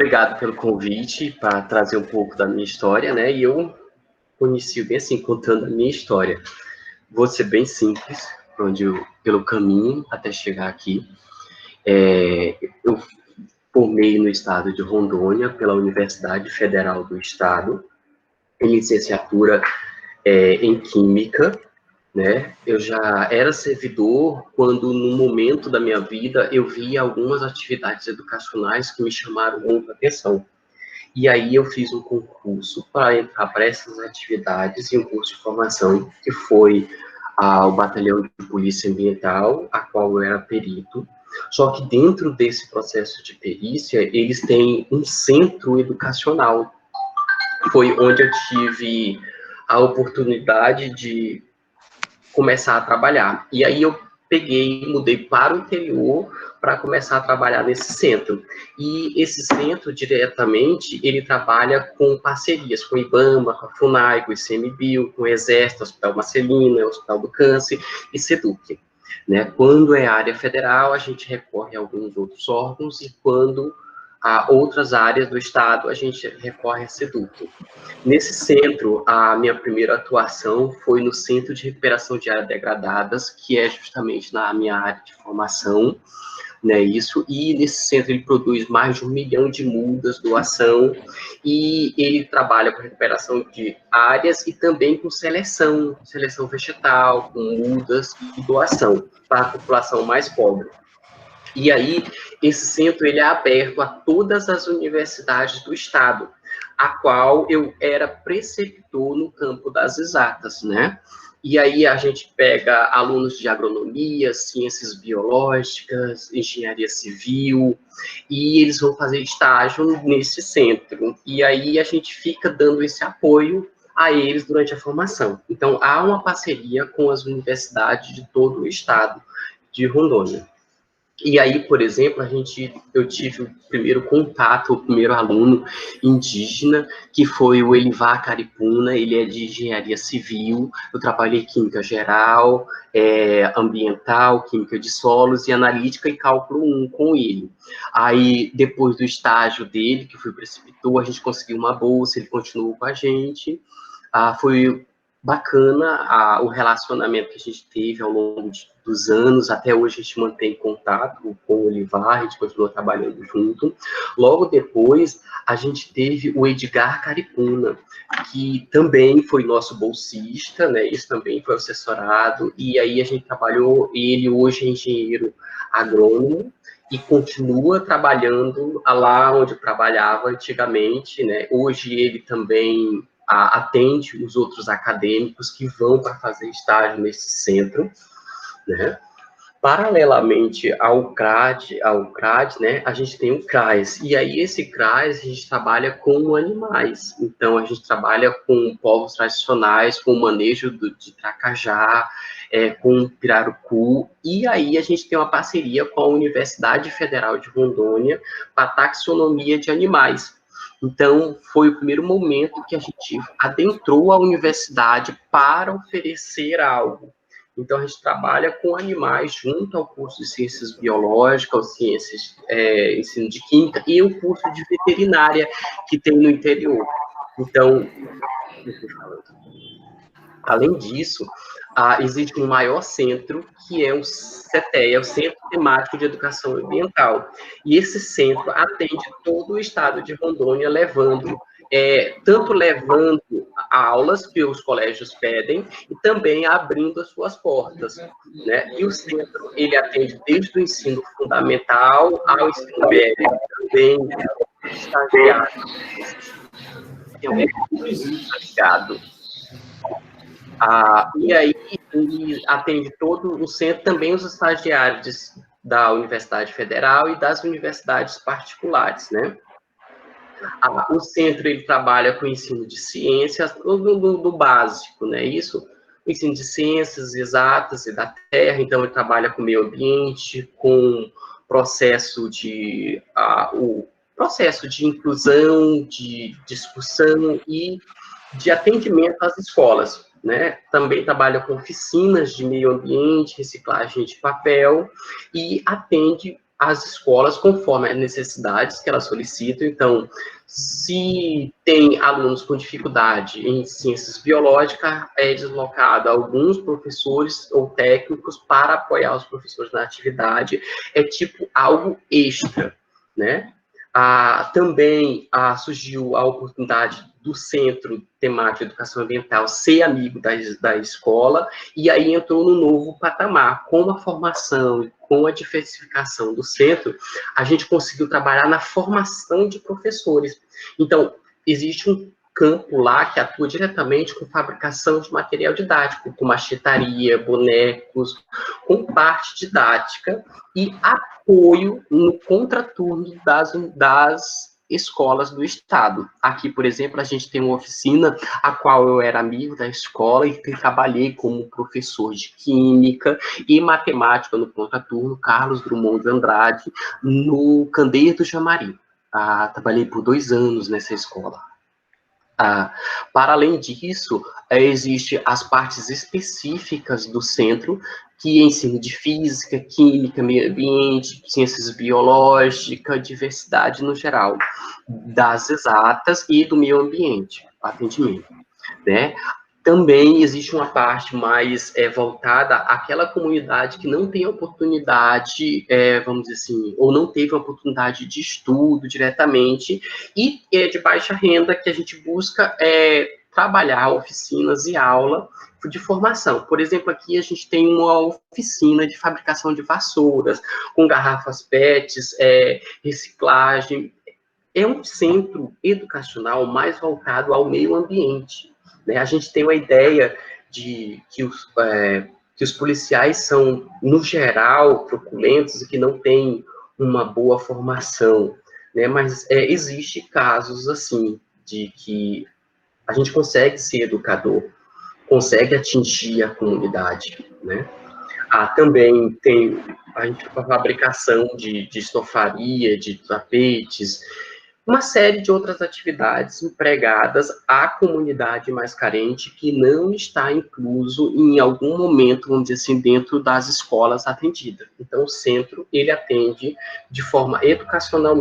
Obrigado pelo convite para trazer um pouco da minha história, né? E eu conheci bem assim, contando a minha história. Vou ser bem simples, pelo caminho até chegar aqui. Eu formei no estado de Rondônia pela Universidade Federal do Estado, em licenciatura em Química, né? Eu já era servidor quando, no momento da minha vida, eu vi algumas atividades educacionais que me chamaram muita atenção. E aí eu fiz um concurso para entrar para essas atividades e um curso de formação, que foi o Batalhão de Polícia Ambiental, a qual eu era perito. Só que dentro desse processo de perícia, eles têm um centro educacional. Foi onde eu tive a oportunidade de começar a trabalhar. E aí eu mudei para o interior para começar a trabalhar nesse centro. E esse centro, diretamente, ele trabalha com parcerias com o IBAMA, com a FUNAI, com o ICMBio, com o Exército, Hospital Marcelina, Hospital do Câncer e SEDUC. Né? Quando é área federal, a gente recorre a alguns outros órgãos, e quando há outras áreas do Estado, a gente recorre a SEDUC. Nesse centro, a minha primeira atuação foi no Centro de Recuperação de Áreas Degradadas, que é justamente na minha área de formação, né, isso, e nesse centro ele produz mais de 1 milhão de mudas, doação, e ele trabalha com recuperação de áreas e também com seleção vegetal, com mudas e doação para a população mais pobre. E aí, esse centro ele é aberto a todas as universidades do estado, a qual eu era preceptor no campo das exatas, né? E aí a gente pega alunos de agronomia, ciências biológicas, engenharia civil, e eles vão fazer estágio nesse centro. E aí a gente fica dando esse apoio a eles durante a formação. Então, há uma parceria com as universidades de todo o estado de Rondônia. E aí, por exemplo, eu tive o primeiro contato, o primeiro aluno indígena, que foi o Elivar Caripuna. Ele é de engenharia civil. Eu trabalhei química geral, ambiental, química de solos e analítica e cálculo 1 com ele. Aí, depois do estágio dele, que foi preceptor, a gente conseguiu uma bolsa, ele continuou com a gente. Foi bacana o relacionamento que a gente teve ao longo dos anos. Até hoje a gente mantém contato com o Olivar, a gente continua trabalhando junto. Logo depois, a gente teve o Edgar Caripuna, que também foi nosso bolsista, né? Isso também foi assessorado, e aí a gente trabalhou, ele hoje é engenheiro agrônomo, e continua trabalhando lá onde eu trabalhava antigamente, né? Hoje ele também atende os outros acadêmicos que vão para fazer estágio nesse centro, né? Paralelamente ao CRAD, né, a gente tem o CRAS, e aí esse CRAS a gente trabalha com animais. Então a gente trabalha com povos tradicionais, com o manejo de tracajá, com pirarucu, e aí a gente tem uma parceria com a Universidade Federal de Rondônia para taxonomia de animais. Então, foi o primeiro momento que a gente adentrou a universidade para oferecer algo. Então, a gente trabalha com animais junto ao curso de Ciências Biológicas, ensino de Química, e o curso de Veterinária que tem no interior. Então, além disso, existe um maior centro, que é o CETEA, o Centro Temático de Educação Ambiental. E esse centro atende todo o estado de Rondônia, tanto levando aulas que os colégios pedem, e também abrindo as suas portas, né? E o centro, ele atende desde o ensino fundamental ao ensino médio, também estagiário. É um estagiário. E aí, ele atende todo o centro, também os estagiários da Universidade Federal e das universidades particulares, né? O centro, ele trabalha com ensino de ciências, do básico, né? Isso, ensino de ciências exatas e da terra. Então, ele trabalha com meio ambiente, com o processo de inclusão, de discussão e de atendimento às escolas, né? Também trabalha com oficinas de meio ambiente, reciclagem de papel, e atende as escolas conforme as necessidades que elas solicitam. Então, se tem alunos com dificuldade em ciências biológicas, é deslocado alguns professores ou técnicos para apoiar os professores na atividade, é tipo algo extra, né? Também surgiu a oportunidade do Centro Temático de Educação Ambiental ser amigo da escola, e aí entrou no novo patamar. Com a formação e com a diversificação do centro, a gente conseguiu trabalhar na formação de professores. Então, existe um campo lá que atua diretamente com fabricação de material didático, com machetaria, bonecos, com parte didática e apoio no contraturno das escolas do estado. Aqui, por exemplo, a gente tem uma oficina a qual eu era amigo da escola e trabalhei como professor de química e matemática no contraturno Carlos Drummond de Andrade, no Candeia do Jamari. Trabalhei por 2 anos nessa escola. Para além disso, existem as partes específicas do centro, que é ensino de física, química, meio ambiente, ciências biológicas, diversidade no geral, das exatas e do meio ambiente, atendimento, né? Também existe uma parte mais voltada àquela comunidade que não tem oportunidade, vamos dizer assim, ou não teve oportunidade de estudo diretamente, e é de baixa renda que a gente busca trabalhar oficinas e aula de formação. Por exemplo, aqui a gente tem uma oficina de fabricação de vassouras, com garrafas PETs, reciclagem. É um centro educacional mais voltado ao meio ambiente, né? A gente tem uma ideia de que os policiais são, no geral, truculentos e que não têm uma boa formação, né? Mas existe casos, assim, de que a gente consegue ser educador, consegue atingir a comunidade, né? Também tem a fabricação de estofaria, de tapetes, uma série de outras atividades empregadas à comunidade mais carente que não está incluso em algum momento, vamos dizer assim, dentro das escolas atendidas. Então, o centro, ele atende de forma educacional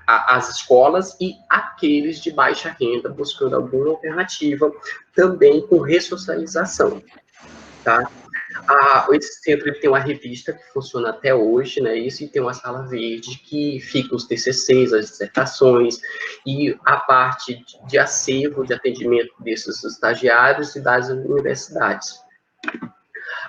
as escolas e aqueles de baixa renda, buscando alguma alternativa, também com ressocialização, tá? Esse centro ele tem uma revista que funciona até hoje, né? Isso, e tem uma sala verde que fica os TCCs, as dissertações, e a parte de acervo, de atendimento desses estagiários e das universidades.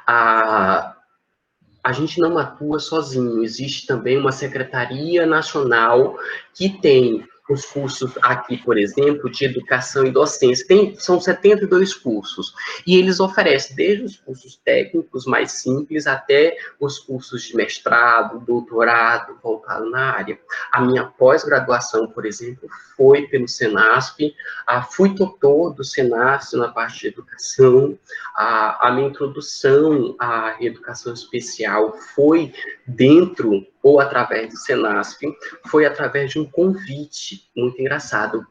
A gente não atua sozinho, existe também uma Secretaria Nacional que tem os cursos aqui, por exemplo, de educação e docência. São 72 cursos, e eles oferecem desde os cursos técnicos mais simples até os cursos de mestrado, doutorado, voltado na área. A minha pós-graduação, por exemplo, foi pelo Senasp, fui tutor do Senasp na parte de educação, a minha introdução à educação especial foi dentro ou através do Senasp, foi através de um convite muito engraçado.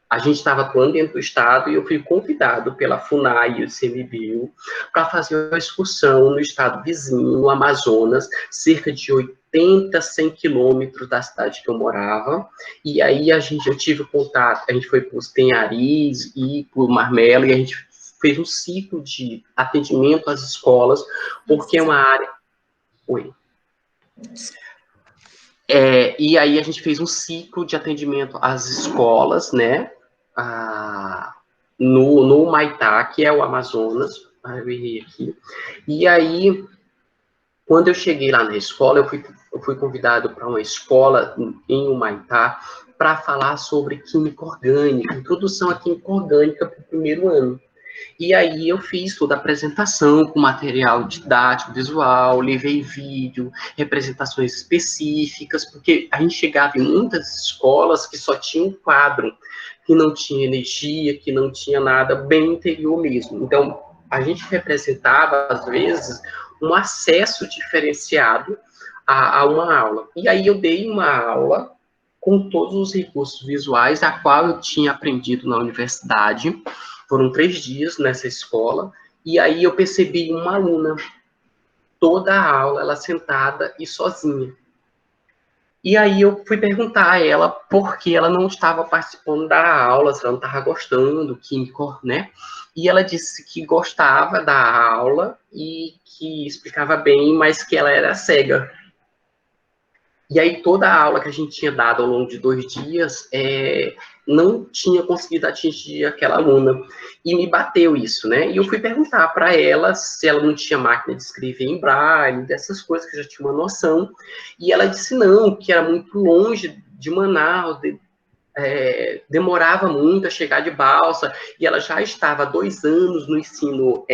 A gente estava atuando dentro do estado e eu fui convidado pela FUNAI e o ICMBio para fazer uma excursão no estado vizinho, no Amazonas, cerca de 80, 100 quilômetros da cidade que eu morava, e aí eu tive contato, a gente foi para os Tenharis e por Marmelo, e a gente fez um ciclo de atendimento às escolas, porque é uma área... Oi. E aí a gente fez um ciclo de atendimento às escolas, né, no Humaitá, que é o Amazonas, eu errei aqui, e aí, quando eu cheguei lá na escola, eu fui convidado para uma escola em Humaitá para falar sobre química orgânica, introdução à química orgânica para o primeiro ano. E aí eu fiz toda a apresentação com material didático, visual, levei vídeo, representações específicas, porque a gente chegava em muitas escolas que só tinha um quadro, que não tinha energia, que não tinha nada, bem interior mesmo. Então, a gente representava, às vezes, um acesso diferenciado a uma aula. E aí eu dei uma aula com todos os recursos visuais, a qual eu tinha aprendido na universidade. Foram 3 dias nessa escola, e aí eu percebi uma aluna toda a aula, ela sentada e sozinha. E aí eu fui perguntar a ela por que ela não estava participando da aula, se ela não estava gostando, químico, né? E ela disse que gostava da aula e que explicava bem, mas que ela era cega. E aí toda a aula que a gente tinha dado ao longo de 2 dias não tinha conseguido atingir aquela aluna. E me bateu isso, né? E eu fui perguntar para ela se ela não tinha máquina de escrever em braille, dessas coisas que eu já tinha uma noção. E ela disse não, que era muito longe de Manaus, demorava muito a chegar de balsa, e ela já estava há 2 anos no ensino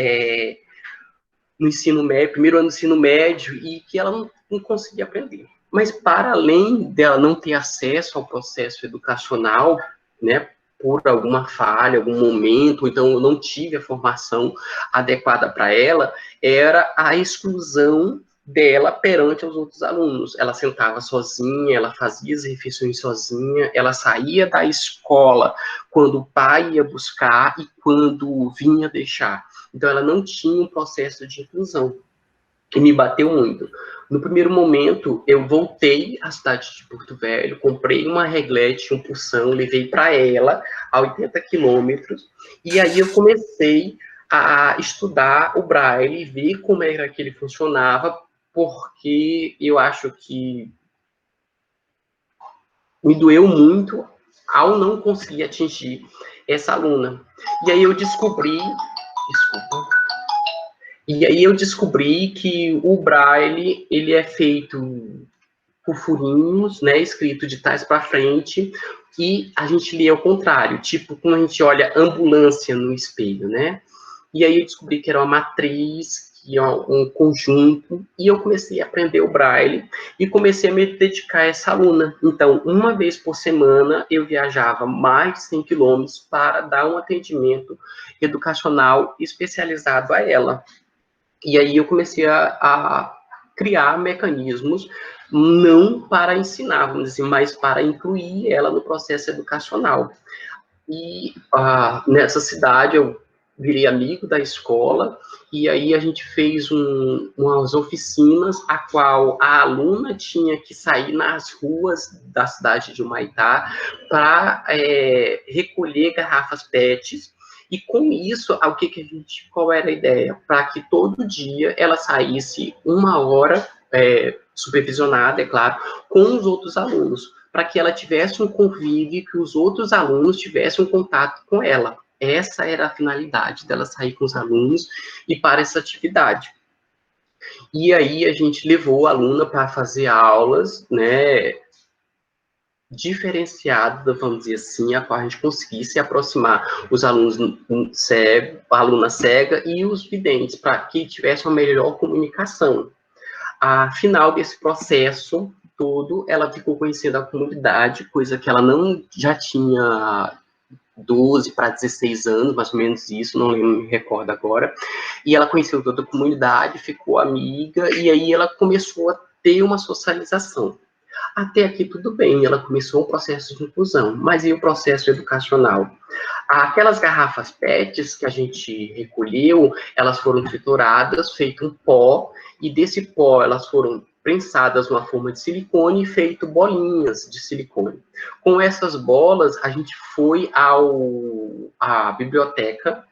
médio, primeiro ano do ensino médio, e que ela não conseguia aprender. Mas, para além dela não ter acesso ao processo educacional, né, por alguma falha, algum momento, então eu não tive a formação adequada para ela, era a exclusão dela perante os outros alunos. Ela sentava sozinha, ela fazia as refeições sozinha, ela saía da escola quando o pai ia buscar e quando vinha deixar. Então, ela não tinha um processo de inclusão, que me bateu muito. No primeiro momento, eu voltei à cidade de Porto Velho, comprei uma reglete, um pulsão, levei para ela a 80 quilômetros, e aí eu comecei a estudar o Braille, ver como era que ele funcionava, porque eu acho que me doeu muito ao não conseguir atingir essa aluna. E aí eu descobri, desculpa, e aí eu descobri que o Braille, ele é feito por furinhos, né, escrito de trás para frente, e a gente lê ao contrário, tipo quando a gente olha ambulância no espelho, né? E aí eu descobri que era uma matriz, que é um conjunto, e eu comecei a aprender o Braille, e comecei a me dedicar a essa aluna. Então, uma vez por semana, eu viajava mais de 100 quilômetros para dar um atendimento educacional especializado a ela. E aí eu comecei a criar mecanismos não para ensinar, vamos dizer, mas para incluir ela no processo educacional. E nessa cidade eu virei amigo da escola, e aí a gente fez umas oficinas, a qual a aluna tinha que sair nas ruas da cidade de Humaitá para recolher garrafas PETs, e com isso, qual era a ideia? Para que todo dia ela saísse 1 hora, supervisionada, é claro, com os outros alunos, para que ela tivesse um convívio, que os outros alunos tivessem um contato com ela. Essa era a finalidade dela sair com os alunos e para essa atividade. E aí a gente levou a aluna para fazer aulas, né, diferenciadas, vamos dizer assim, a qual a gente conseguisse aproximar os alunos cegos, a aluna cega e os videntes, para que tivesse uma melhor comunicação. Ao final desse processo todo, ela ficou conhecendo a comunidade, coisa que ela não já tinha 12 para 16 anos, mais ou menos isso, não me recordo agora. E ela conheceu toda a comunidade, ficou amiga, e aí ela começou a ter uma socialização. Até aqui tudo bem, ela começou um processo de inclusão, mas e o processo educacional? Aquelas garrafas PETs que a gente recolheu, elas foram trituradas, feito um pó, e desse pó elas foram prensadas numa forma de silicone e feito bolinhas de silicone. Com essas bolas, a gente foi à biblioteca,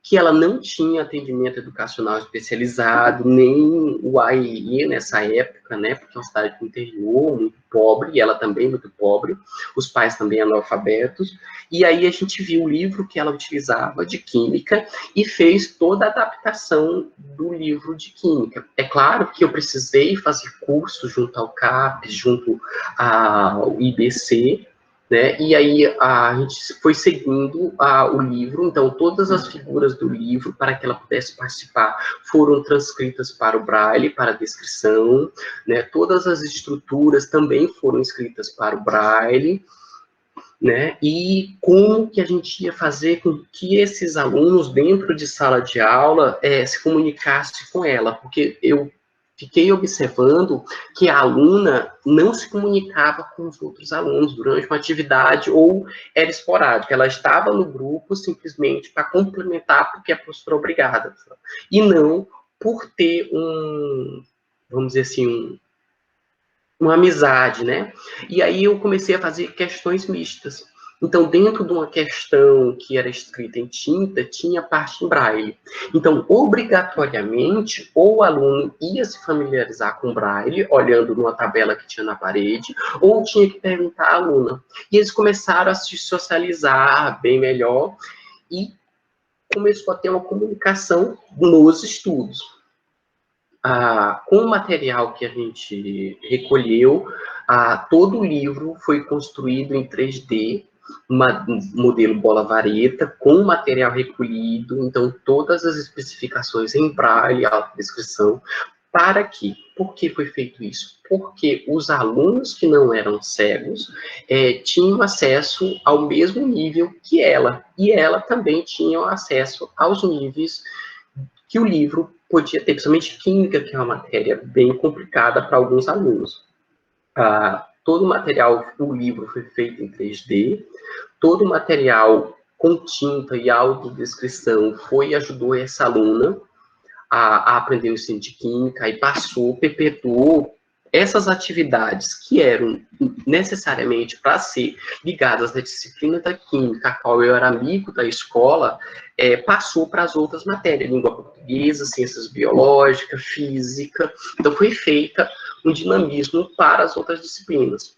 que ela não tinha atendimento educacional especializado, nem o AIE nessa época, né, porque é uma cidade do interior, muito pobre, e ela também muito pobre, os pais também analfabetos, e aí a gente viu o livro que ela utilizava de química e fez toda a adaptação do livro de química. É claro que eu precisei fazer curso junto ao CAPES, junto ao IBC, né? E aí a gente foi seguindo o livro, então todas as figuras do livro, para que ela pudesse participar, foram transcritas para o Braille, para a descrição, né? Todas as estruturas também foram escritas para o Braille, né? E como que a gente ia fazer com que esses alunos, dentro de sala de aula, se comunicassem com ela, porque eu fiquei observando que a aluna não se comunicava com os outros alunos durante uma atividade ou era esporádica. Ela estava no grupo simplesmente para complementar porque a professora é obrigada, e não por ter vamos dizer assim, uma amizade, né? E aí eu comecei a fazer questões mistas. Então, dentro de uma questão que era escrita em tinta, tinha parte em braille. Então, obrigatoriamente, ou o aluno ia se familiarizar com braille, olhando numa tabela que tinha na parede, ou tinha que perguntar à aluna. E eles começaram a se socializar bem melhor e começou a ter uma comunicação nos estudos. Com o material que a gente recolheu, todo o livro foi construído em 3D, modelo bola-vareta, com material recolhido, então todas as especificações em braille, autodescrição. Para quê? Por que foi feito isso? Porque os alunos que não eram cegos tinham acesso ao mesmo nível que ela, e ela também tinha acesso aos níveis que o livro podia ter, principalmente química, que é uma matéria bem complicada para alguns alunos. Todo o material, o livro foi feito em 3D, todo o material com tinta e autodescrição ajudou essa aluna a aprender o ensino de química e perpetuou essas atividades que eram necessariamente para ser ligadas à disciplina da química, a qual eu era amigo da escola, passou para as outras matérias, língua portuguesa, ciências biológicas, física. Então, foi feita um dinamismo para as outras disciplinas.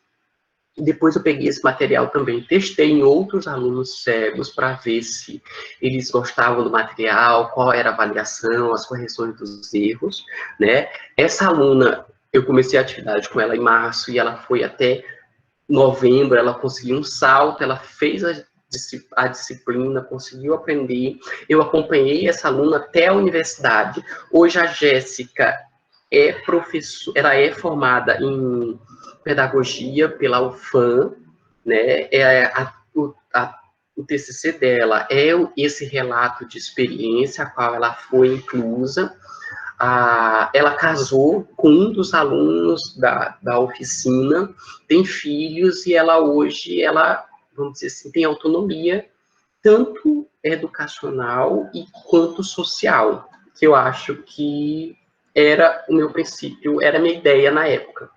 Depois eu peguei esse material também, testei em outros alunos cegos para ver se eles gostavam do material, qual era a avaliação, as correções dos erros, né? Essa aluna, eu comecei a atividade com ela em março e ela foi até novembro, ela conseguiu um salto, ela fez a disciplina, conseguiu aprender. Eu acompanhei essa aluna até a universidade. Hoje a Jéssica ela é formada em pedagogia pela UFAM, né? O TCC dela é esse relato de experiência, a qual ela foi inclusa. Ela casou com um dos alunos da oficina, tem filhos, e ela hoje, vamos dizer assim, tem autonomia, tanto educacional quanto social, que eu acho que era o meu princípio, era a minha ideia na época.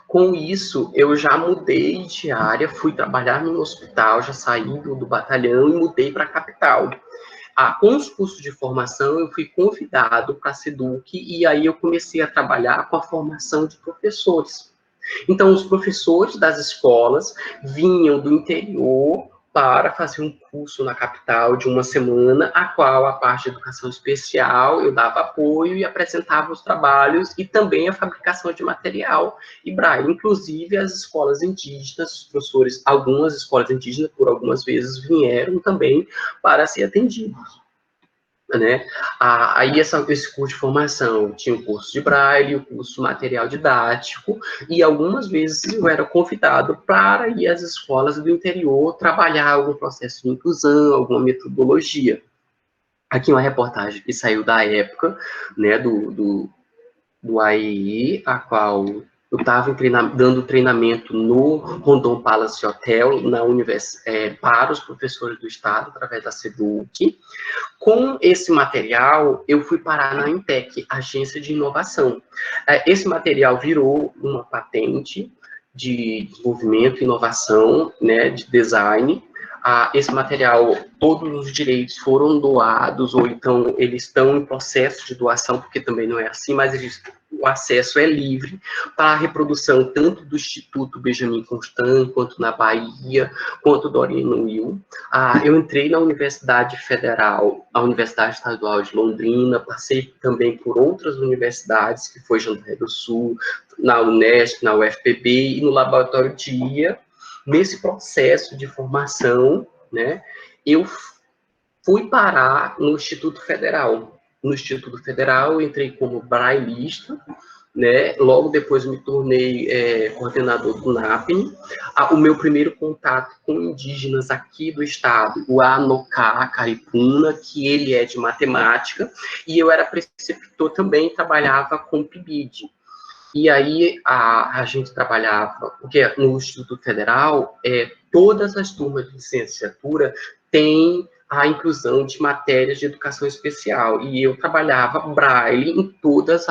Com isso, eu já mudei de área, fui trabalhar no hospital, já saí do batalhão e mudei para a capital. Com os cursos de formação, eu fui convidado para a SEDUC e aí eu comecei a trabalhar com a formação de professores. Então, os professores das escolas vinham do interior para fazer um curso na capital de uma semana, a qual a parte de educação especial eu dava apoio e apresentava os trabalhos e também a fabricação de material e braille. Inclusive, as escolas indígenas, os professores, algumas escolas indígenas, por algumas vezes, vieram também para ser atendidos. Né? Aí esse curso de formação tinha o curso de braille, o curso material didático, e algumas vezes eu era convidado para ir às escolas do interior trabalhar algum processo de inclusão, alguma metodologia. Aqui uma reportagem que saiu da época, né, do AEI, a qual eu estava dando treinamento no Rondon Palace Hotel, para os professores do Estado, através da SEDUC. Com esse material, eu fui parar na Intec, Agência de Inovação. Esse material virou uma patente de desenvolvimento e inovação, né, de design. Esse material, todos os direitos foram doados, ou então eles estão em processo de doação, porque também não é assim, mas o acesso é livre para a reprodução tanto do Instituto Benjamin Constant, quanto na Bahia, quanto do Orieno Will. Eu entrei na Universidade Federal, a Universidade Estadual de Londrina, passei também por outras universidades, que foi Jandaia do Sul, na Unesp, na UFPB e no Laboratório de IA. Nesse processo de formação, né, eu fui parar no Instituto Federal. No Instituto Federal, eu entrei como braillista, né? Logo depois me tornei coordenador do NAPNE. O meu primeiro contato com indígenas aqui do estado, o Anoká Caripuna, que ele é de matemática, e eu era preceptor também, trabalhava com PIBID. E aí a gente trabalhava, porque no Instituto Federal, todas as turmas de licenciatura têm a inclusão de matérias de educação especial, e eu trabalhava Braille em todas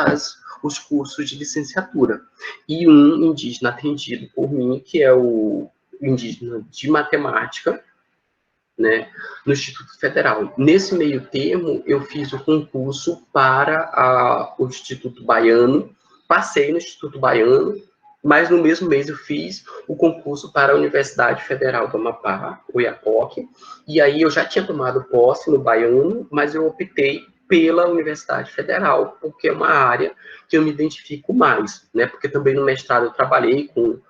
os cursos de licenciatura. E um indígena atendido por mim, que é o indígena de matemática, né, no Instituto Federal. Nesse meio termo, eu fiz o concurso para o Instituto Baiano, passei no Instituto Baiano, mas no mesmo mês eu fiz o concurso para a Universidade Federal do Amapá, Oiapoque, e aí eu já tinha tomado posse no Baiano, mas eu optei pela Universidade Federal, porque é uma área que eu me identifico mais, né, porque também no mestrado eu trabalhei com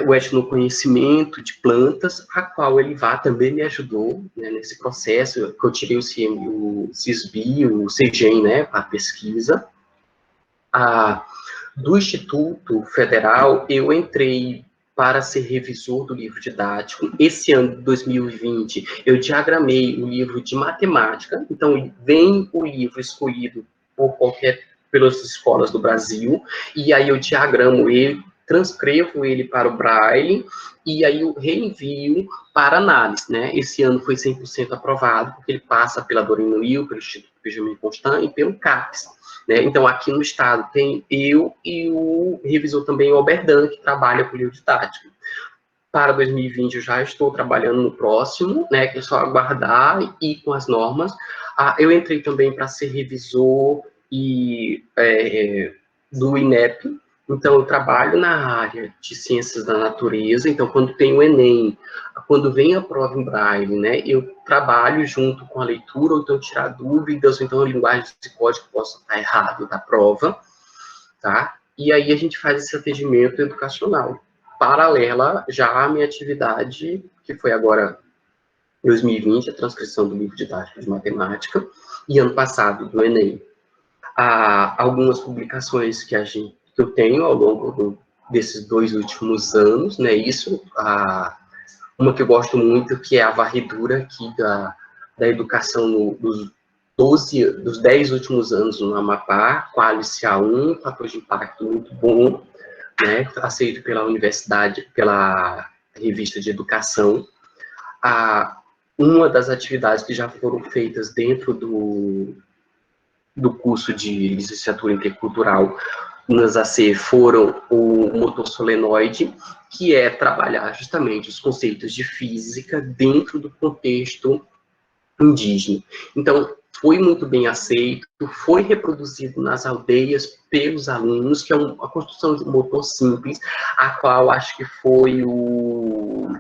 o etnoconhecimento de plantas, a qual ele também me ajudou, né, nesse processo, que eu tirei o CISB, o CEGEM, né, para pesquisa. Do Instituto Federal, eu entrei para ser revisor do livro didático. Esse ano de 2020, eu diagramei o livro de matemática, então vem o livro escolhido pelas escolas do Brasil, e aí eu diagramo ele, transcrevo ele para o Braille, e aí eu reenvio para análise, né? Esse ano foi 100% aprovado, porque ele passa pela Dorina Will, pelo Instituto Benjamin Constant e pelo CAPES, né? Então, aqui no estado tem eu e o revisor também, o Oberdan, que trabalha com o livro didático. Para 2020, eu já estou trabalhando no próximo, né? Que é só aguardar e com as normas. Eu entrei também para ser revisor do INEP. Então, eu trabalho na área de ciências da natureza. Então, quando tem o Enem, quando vem a prova em Braille, né, eu trabalho junto com a leitura, ou então tirar dúvidas, ou então a linguagem de código que possa estar errado da prova, tá? E aí a gente faz esse atendimento educacional. Paralela já à minha atividade, que foi agora 2020, a transcrição do livro didático de matemática, e ano passado, do Enem. Há algumas publicações que eu tenho ao longo desses 2 últimos anos, né? Isso, uma que eu gosto muito, que é a varredura aqui da educação dos 10 últimos anos no Amapá, Qualis A1, fator de impacto muito bom, né? Aceito pela universidade, pela revista de educação. Uma das atividades que já foram feitas dentro do curso de licenciatura intercultural nas AC foram o motor solenoide, que é trabalhar justamente os conceitos de física dentro do contexto indígena. Então, foi muito bem aceito, foi reproduzido nas aldeias pelos alunos, que é a construção de um motor simples, a qual acho que foi um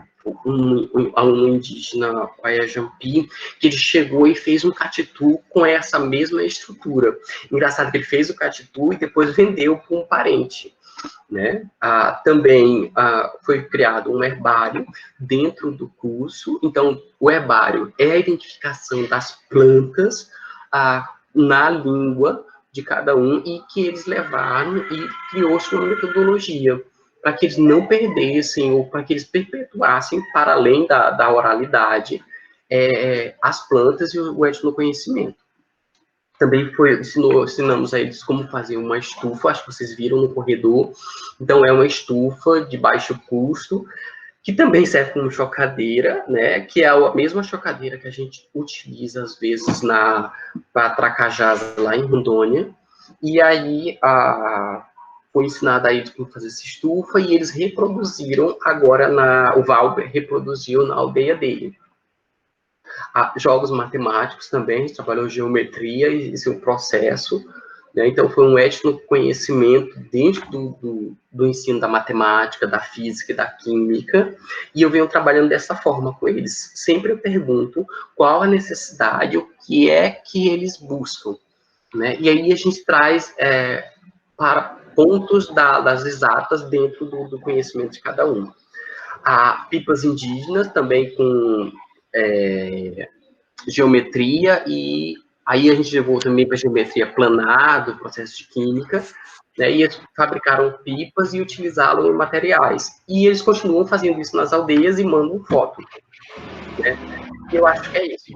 aluno indígena, Paia Jampi, que ele chegou e fez um catitu com essa mesma estrutura. Engraçado que ele fez o catitu e depois vendeu para um parente, né? Também foi criado um herbário dentro do curso. Então, o herbário é a identificação das plantas na língua de cada um, e que eles levaram e criou-se uma metodologia para que eles não perdessem, ou para que eles perpetuassem, para além da oralidade, as plantas e o etnoconhecimento. Também ensinamos a eles como fazer uma estufa, acho que vocês viram no corredor. Então, é uma estufa de baixo custo, que também serve como chocadeira, né? Que é a mesma chocadeira que a gente utiliza, às vezes, para Tracajás, lá em Rondônia. E aí, foi ensinado a eles como fazer essa estufa, e eles reproduziram agora, o Valber reproduziu na aldeia dele. Jogos matemáticos também, a gente trabalhou geometria e seu processo, né? Então, foi um etnoconhecimento dentro do ensino da matemática, da física e da química, e eu venho trabalhando dessa forma com eles. Sempre eu pergunto qual a necessidade, o que é que eles buscam, né? E aí a gente traz para pontos das exatas dentro do conhecimento de cada um. Há pipas indígenas também com geometria, e aí a gente levou também para geometria planar, do processo de química, né, e eles fabricaram pipas e utilizaram em materiais. E eles continuam fazendo isso nas aldeias e mandam foto, né? E eu acho que é isso.